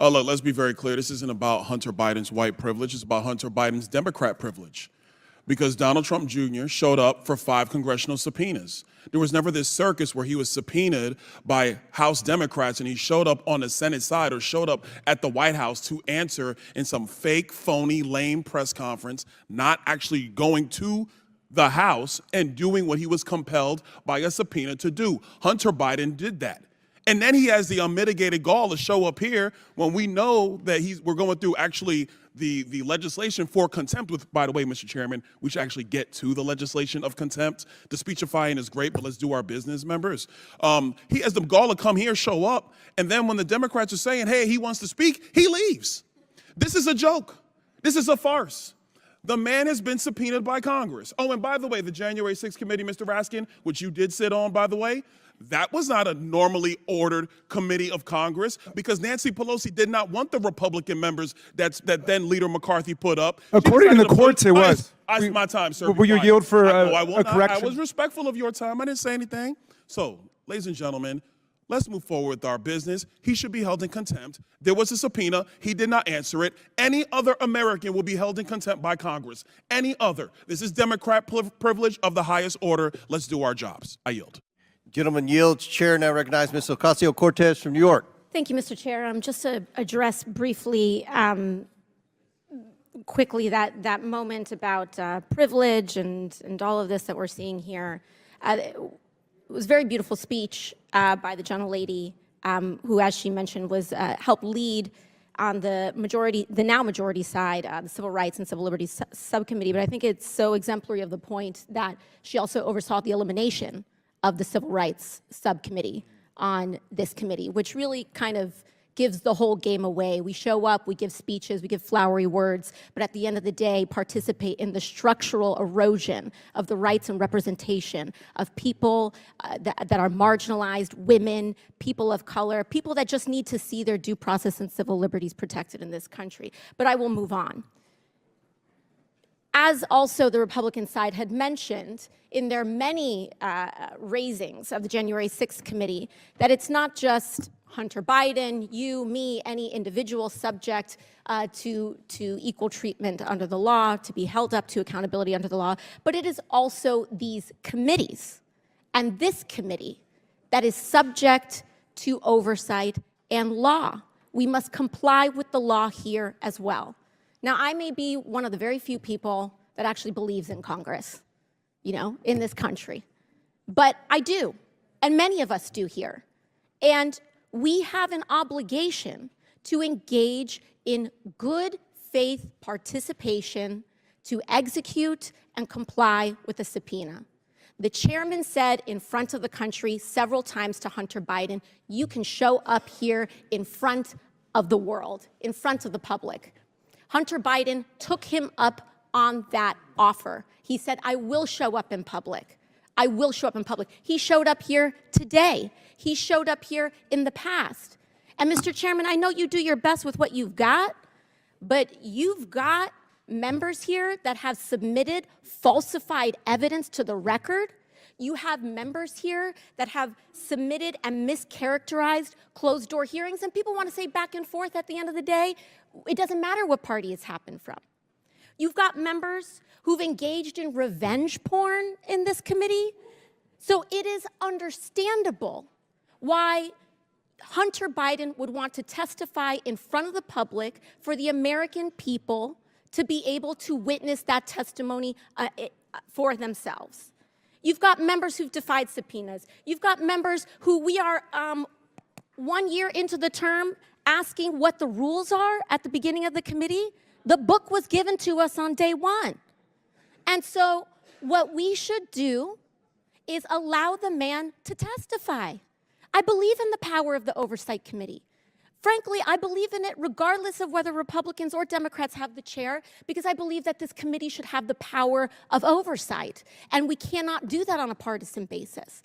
Look, let's be very clear. This isn't about Hunter Biden's white privilege. It's about Hunter Biden's Democrat privilege. Because Donald Trump Jr. showed up for 5 congressional subpoenas. There was never this circus where he was subpoenaed by House Democrats and he showed up on the Senate side or showed up at the White House to answer in some fake, phony, lame press conference, not actually going to the House and doing what he was compelled by a subpoena to do. Hunter Biden did that. And then he has the unmitigated gall to show up here when we know that we're going through actually the legislation for contempt, with, by the way, Mr. Chairman, we should actually get to the legislation of contempt. The speechifying is great, but let's do our business, members. He has the gall to come here, show up, and then when the Democrats are saying, hey, he wants to speak, he leaves. This is a joke. This is a farce. The man has been subpoenaed by Congress. Oh, and by the way, the January 6th committee, Mr. Raskin, which you did sit on, by the way, that was not a normally ordered committee of Congress because Nancy Pelosi did not want the Republican members that then Leader McCarthy put up. According to the courts, it was. My time, sir. Will you yield for a correction? I was respectful of your time. I didn't say anything. So, ladies and gentlemen, let's move forward with our business. He should be held in contempt. There was a subpoena. He did not answer it. Any other American will be held in contempt by Congress. Any other. This is Democrat privilege of the highest order. Let's do our jobs. I yield. Gentleman yields. Chair now recognizes Ms. Ocasio-Cortez from New York. Thank you, Mr. Chair. Just to address briefly, quickly, that moment about privilege and all of this that we're seeing here. It was a very beautiful speech by the gentlelady, who, as she mentioned, was helped lead on the now majority side, the Civil Rights and Civil Liberties Subcommittee. But I think it's so exemplary of the point that she also oversaw the elimination of the Civil Rights Subcommittee on this committee, which really kind of gives the whole game away. We show up, we give speeches, we give flowery words, but at the end of the day, participate in the structural erosion of the rights and representation of people that are marginalized, women, people of color, people that just need to see their due process and civil liberties protected in this country. But I will move on. As also the Republican side had mentioned in their many raisings of the January 6th committee, that it's not just Hunter Biden, you, me, any individual subject to equal treatment under the law, to be held up to accountability under the law, but it is also these committees and this committee that is subject to oversight and law. We must comply with the law here as well. Now, I may be one of the very few people that actually believes in Congress, in this country. But I do, and many of us do here. And we have an obligation to engage in good faith participation to execute and comply with a subpoena. The chairman said in front of the country several times to Hunter Biden, you can show up here in front of the world, in front of the public. Hunter Biden took him up on that offer. He said, I will show up in public. I will show up in public. He showed up here today. He showed up here in the past. And Mr. Chairman, I know you do your best with what you've got, but you've got members here that have submitted falsified evidence to the record. You have members here that have submitted and mischaracterized closed-door hearings, and people want to say back and forth at the end of the day, it doesn't matter what party it's happened from. You've got members who've engaged in revenge porn in this committee. So it is understandable why Hunter Biden would want to testify in front of the public for the American people to be able to witness that testimony for themselves. You've got members who've defied subpoenas. You've got members who we are 1 year into the term asking what the rules are at the beginning of the committee. The book was given to us on day one. And so what we should do is allow the man to testify. I believe in the power of the Oversight Committee. Frankly, I believe in it regardless of whether Republicans or Democrats have the chair, because I believe that this committee should have the power of oversight, and we cannot do that on a partisan basis.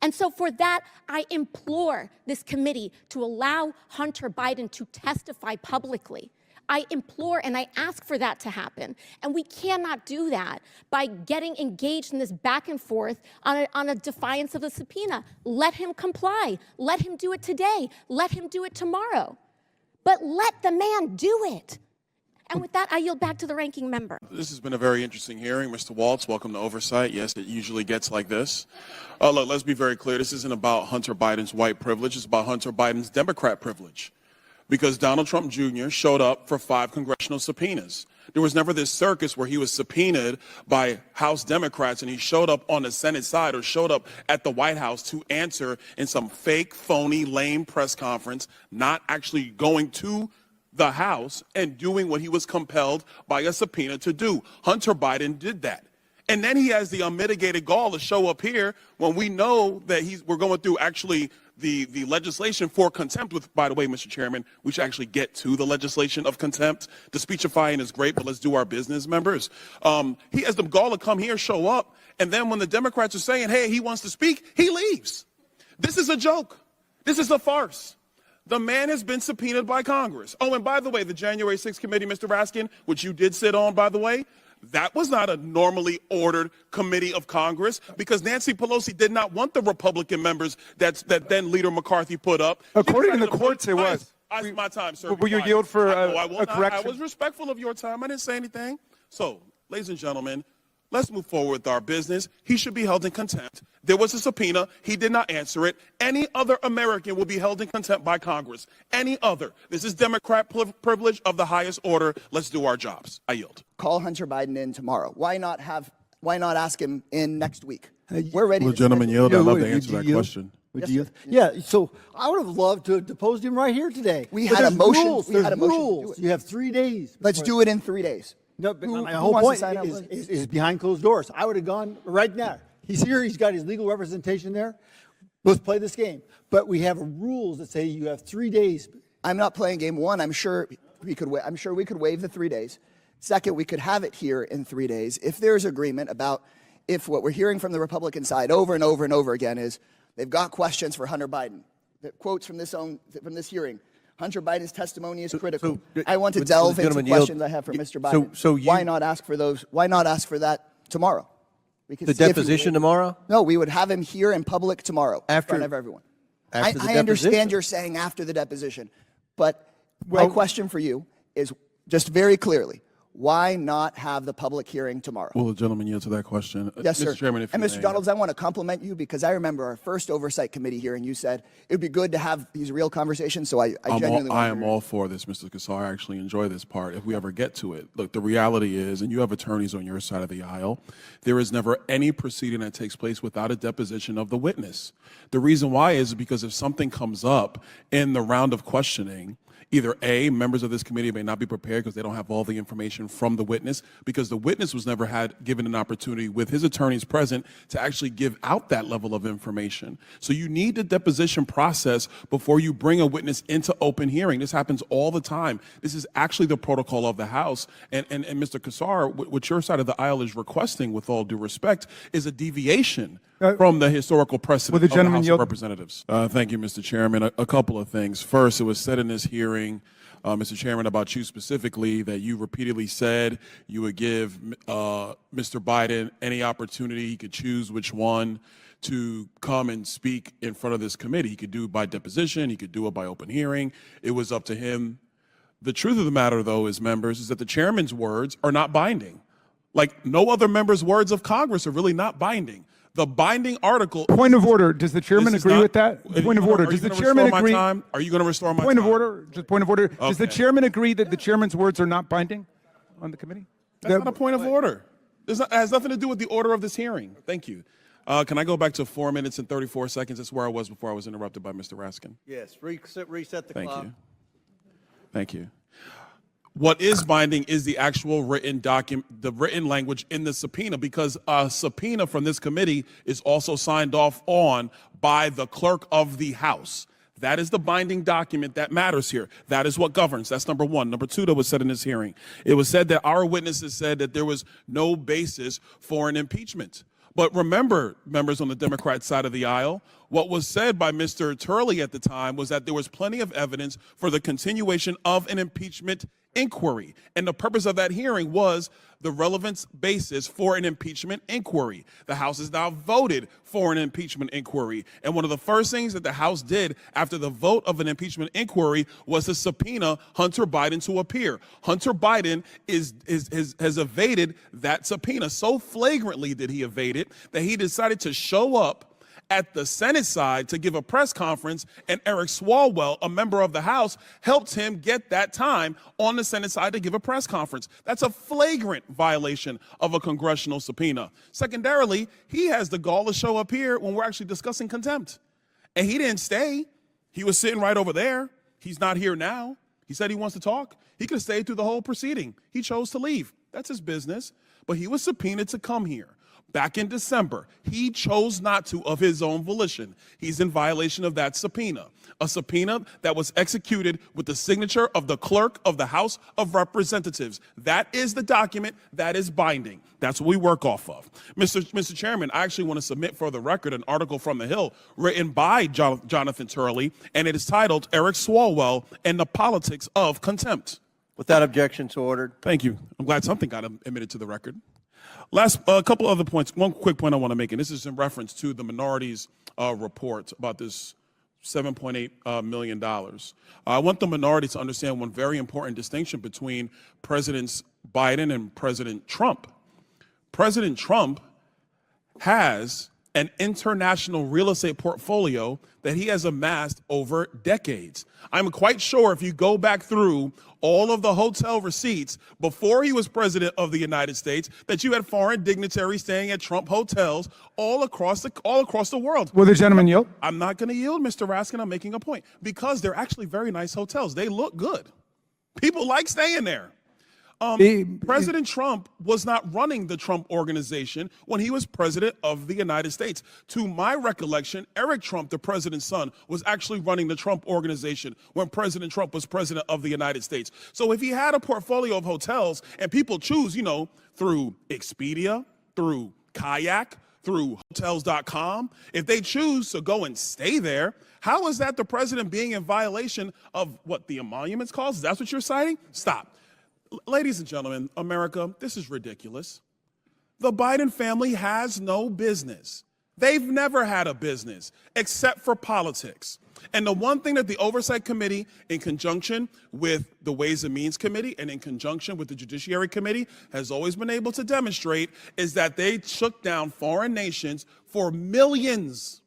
And so for that, I implore this committee to allow Hunter Biden to testify publicly. I implore and I ask for that to happen. And we cannot do that by getting engaged in this back and forth on a defiance of a subpoena. Let him comply. Let him do it today. Let him do it tomorrow. but let the man do it. And with that, I yield back to the ranking member. This has been a very interesting hearing. Mr. Waltz, welcome to Oversight. Yes, it usually gets like this. Look, let's be very clear. This isn't about Hunter Biden's white privilege. It's about Hunter Biden's Democrat privilege. Because Donald Trump Jr. showed up for 5 congressional subpoenas. There was never this circus where he was subpoenaed by House Democrats and he showed up on the Senate side or showed up at the White House to answer in some fake, phony, lame press conference, not actually going to the House and doing what he was compelled by a subpoena to do. Hunter Biden did that. And then he has the unmitigated gall to show up here when we know that we're going through actually the legislation for contempt, with, by the way, Mr. Chairman, we should actually get to the legislation of contempt. The speechifying is great, but let's do our business, members. He has the gall to come here, show up, and then when the Democrats are saying, hey, he wants to speak, he leaves. This is a joke. This is a farce. The man has been subpoenaed by Congress. Oh, and by the way, the January 6th committee, Mr. Raskin, which you did sit on, by the way, that was not a normally ordered committee of Congress because Nancy Pelosi did not want the Republican members that then Leader McCarthy put up. According to the courts, it was. My time, sir. Will you yield for a correction? I was respectful of your time. I didn't say anything. So, ladies and gentlemen, let's move forward with our business. He should be held in contempt. There was a subpoena. He did not answer it. Any other American will be held in contempt by Congress. Any other. This is Democrat privilege of the highest order. Let's do our jobs. I yield. Call Hunter Biden in tomorrow. Why not ask him in next week? We're ready. Will the gentleman yield? I'd love to answer that question. Yes, yeah, so I would have loved to depose him right here today. We But had a there's motion. rules. We There's had a motion to do rules. it. You have 3 days. Let's do it in 3 days. No, but Who my whole wants to point sign up? is behind closed doors. I would have gone right now. He's here. He's got his legal representation there. Let's play this game. But we have rules that say you have 3 days. I'm not playing game one. I'm sure we could waive the 3 days. Second, we could have it here in 3 days if there's agreement about if what we're hearing from the Republican side over and over and over again is they've got questions for Hunter Biden. The quotes from this hearing. Hunter Biden's testimony is critical. I want to delve into questions I have for Mr. Biden. Why not ask for those? Why not ask for that tomorrow? We can The deposition tomorrow? No, we would have him here in public tomorrow in front of everyone. After the I understand deposition? you're saying after the deposition, but my question for you is just very clearly, why not have the public hearing tomorrow? Will the gentleman yield to that question? Yes, sir. Mr. Chairman, if and you Mr. may. Donalds, I want to compliment you because I remember our first Oversight Committee hearing, you said it would be good to have these real conversations, so I genuinely I want am to all for this, Mr. Kassar. I actually enjoy this part if we ever get to it. Look, the reality is, and you have attorneys on your side of the aisle, there is never any proceeding that takes place without a deposition of the witness. The reason why is because if something comes up in the round of questioning, either A, members of this committee may not be prepared because they don't have all the information from the witness, because the witness was never given an opportunity with his attorneys present to actually give out that level of information. So you need the deposition process before you bring a witness into open hearing. This happens all the time. This is actually the protocol of the House. And Mr. Kassar, what your side of the aisle is requesting, with all due respect, is a deviation from the historical precedent of the House of Representatives. Thank you, Mr. Chairman. A couple of things. First, it was said in this hearing, Mr. Chairman, about you specifically, that you repeatedly said you would give Mr. Biden any opportunity. He could choose which one to come and speak in front of this committee. He could do it by deposition. He could do it by open hearing. It was up to him. The truth of the matter, though, is, members, is that the chairman's words are not binding. Like no other member's words of Congress are really not binding. The binding article. Point of order. Does the chairman agree with that? Point of order. Does the chairman agree? Are you going to restore my time? Point of order. Just point of order. Does the Okay. chairman agree that the chairman's words are not binding on the committee? That's not a point of order. It has nothing to do with the order of this hearing. Thank you. Can I go back to 4 minutes and 34 seconds? That's where I was before I was interrupted by Mr. Raskin. Yes, reset the Thank clock. you. Thank you. What is binding is the actual written document, the written language in the subpoena, because a subpoena from this committee is also signed off on by the clerk of the House. That is the binding document that matters here. That is what governs. That's number one. Number two, that was said in this hearing. It was said that our witnesses said that there was no basis for an impeachment. But remember, members on the Democrat side of the aisle, what was said by Mr. Turley at the time was that there was plenty of evidence for the continuation of an impeachment inquiry. And the purpose of that hearing was the relevance basis for an impeachment inquiry. The House has now voted for an impeachment inquiry. And one of the first things that the House did after the vote of an impeachment inquiry was to subpoena Hunter Biden to appear. Hunter Biden has evaded that subpoena. So flagrantly did he evade it that he decided to show up at the Senate side to give a press conference, and Eric Swalwell, a member of the House, helped him get that time on the Senate side to give a press conference. That's a flagrant violation of a congressional subpoena. Secondarily, he has the gall to show up here when we're actually discussing contempt. And he didn't stay. He was sitting right over there. He's not here now. He said he wants to talk. He could have stayed through the whole proceeding. He chose to leave. That's his business. But he was subpoenaed to come here. Back in December, he chose not to of his own volition. He's in violation of that subpoena, a subpoena that was executed with the signature of the clerk of the House of Representatives. That is the document that is binding. That's what we work off of. Mr. Chairman, I actually want to submit for the record an article from The Hill written by Jonathan Turley, and it is titled Eric Swalwell and the Politics of Contempt. Without objection, so ordered. Thank you. I'm glad something got admitted to the record. Last, a couple other points. One quick point I want to make, and this is in reference to the minority's report about this $7.8 million. I want the minority to understand one very important distinction between Presidents Biden and President Trump. President Trump has an international real estate portfolio that he has amassed over decades. I'm quite sure if you go back through all of the hotel receipts before he was president of the United States, that you had foreign dignitaries staying at Trump hotels all across the world. Will the gentleman yield? I'm not going to yield, Mr. Raskin. I'm making a point because they're actually very nice hotels. They look good. People like staying there. President Trump was not running the Trump Organization when he was president of the United States. To my recollection, Eric Trump, the president's son, was actually running the Trump Organization when President Trump was president of the United States. So if he had a portfolio of hotels and people choose, through Expedia, through Kayak, through hotels.com, if they choose to go and stay there, how is that the president being in violation of what the emoluments clause? That's what you're citing? Stop. Ladies and gentlemen, America, this is ridiculous. The Biden family has no business. They've never had a business except for politics. And the one thing that the Oversight Committee, in conjunction with the Ways and Means Committee and in conjunction with the Judiciary Committee, has always been able to demonstrate is that they shook down foreign nations for millions,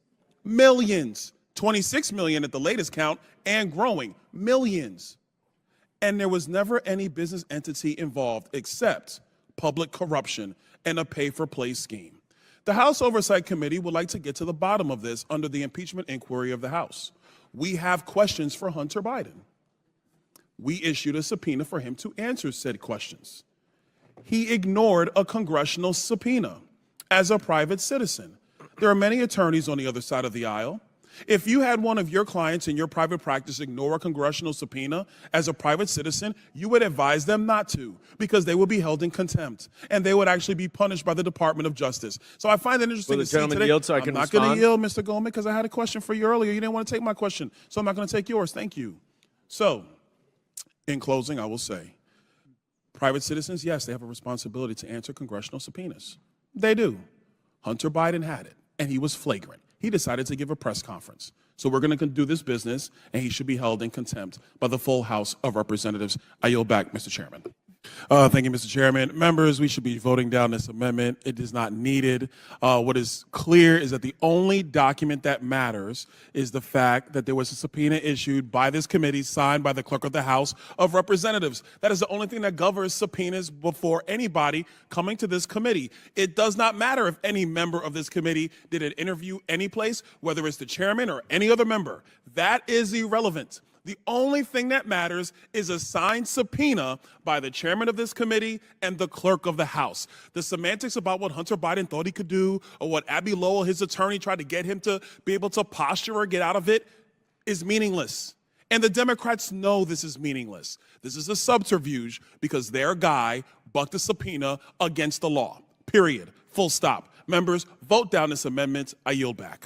26 million at the latest count and growing, millions. And there was never any business entity involved except public corruption and a pay-for-play scheme. The House Oversight Committee would like to get to the bottom of this under the impeachment inquiry of the House. We have questions for Hunter Biden. We issued a subpoena for him to answer said questions. He ignored a congressional subpoena as a private citizen. There are many attorneys on the other side of the aisle. If you had one of your clients in your private practice ignore a congressional subpoena as a private citizen, you would advise them not to, because they would be held in contempt and they would actually be punished by the Department of Justice. So I find it interesting to see today. Yield so I can I'm not respond? going to yield, Mr. Goldman, because I had a question for you earlier. You didn't want to take my question, so I'm not going to take yours. Thank you. So, in closing, I will say, private citizens, yes, they have a responsibility to answer congressional subpoenas. They do. Hunter Biden had it, and he was flagrant. He decided to give a press conference. So we're going to do this business, and he should be held in contempt by the full House of Representatives. I yield back, Mr. Chairman. Thank you, Mr. Chairman. Members, we should be voting down this amendment. It is not needed. What is clear is that the only document that matters is the fact that there was a subpoena issued by this committee signed by the clerk of the House of Representatives. That is the only thing that governs subpoenas before anybody coming to this committee. It does not matter if any member of this committee did an interview anyplace, whether it's the chairman or any other member. That is irrelevant. The only thing that matters is a signed subpoena by the chairman of this committee and the clerk of the House. The semantics about what Hunter Biden thought he could do or what Abby Lowell, his attorney, tried to get him to be able to posture or get out of it is meaningless. And the Democrats know this is meaningless. This is a subterfuge because their guy bucked a subpoena against the law. Period. Full stop. Members, vote down this amendment. I yield back.